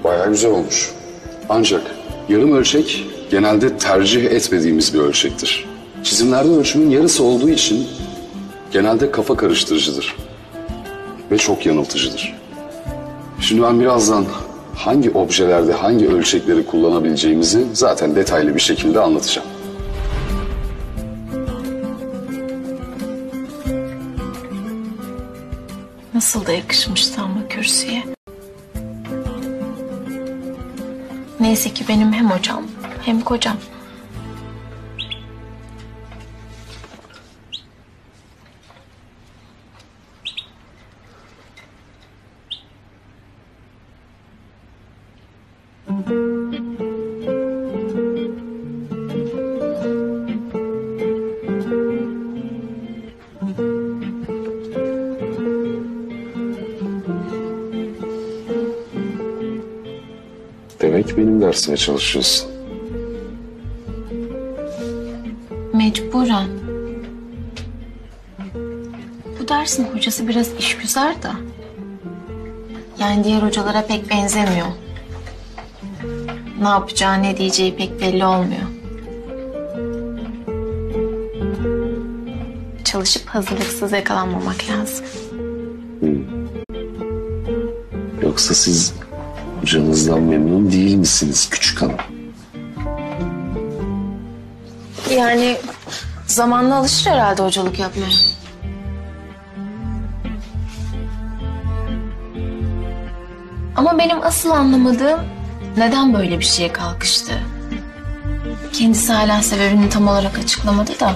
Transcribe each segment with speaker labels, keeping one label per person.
Speaker 1: Bayağı güzel olmuş. Ancak yarım ölçek genelde tercih etmediğimiz bir ölçektir. Çizimlerde ölçümün yarısı olduğu için genelde kafa karıştırıcıdır. Ve çok yanıltıcıdır. Şimdi ben birazdan hangi objelerde hangi ölçekleri kullanabileceğimizi zaten detaylı bir şekilde anlatacağım.
Speaker 2: Nasıl da yakışmıştı ama kürsüye. Neyse ki benim hem hocam hem kocam.
Speaker 1: Demek benim dersime çalışıyorsun.
Speaker 2: Mecburen. Bu dersin hocası biraz işgüzar da. Yani diğer hocalara pek benzemiyor. Ne yapacağı, ne diyeceği pek belli olmuyor. Çalışıp hazırlıksız yakalanmamak lazım.
Speaker 1: Yoksa siz hocanızdan memnun değil misiniz küçük hanım?
Speaker 2: Yani zamanla alışır herhalde hocalık yapmaya. Ama benim asıl anlamadığım neden böyle bir şeye kalkıştı. Kendisi hala sebebini tam olarak açıklamadı da.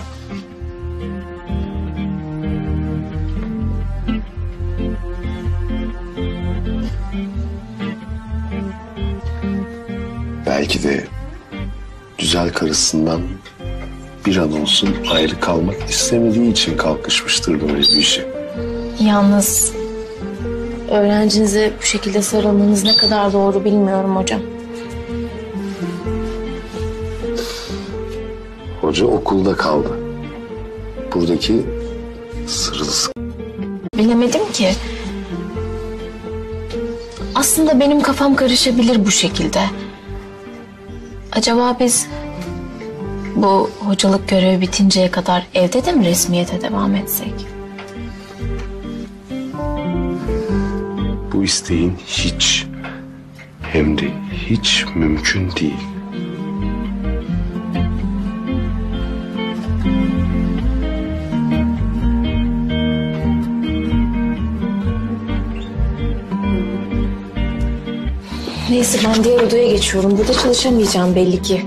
Speaker 1: Belki de güzel karısından bir an olsun ayrı kalmak istemediği için kalkışmıştır böyle bir işe.
Speaker 2: Yalnız öğrencinize bu şekilde sarılmanız ne kadar doğru bilmiyorum hocam.
Speaker 1: Hoca okulda kaldı. Buradaki sırılsıklam.
Speaker 2: Bilemedim ki. Aslında benim kafam karışabilir bu şekilde. Acaba biz bu hocalık görevi bitinceye kadar evde de mi resmiyete devam etsek?
Speaker 1: Bu isteğin hiç, hem de hiç mümkün değil.
Speaker 2: Neyse ben diğer odaya geçiyorum. Burada çalışamayacağım belli ki.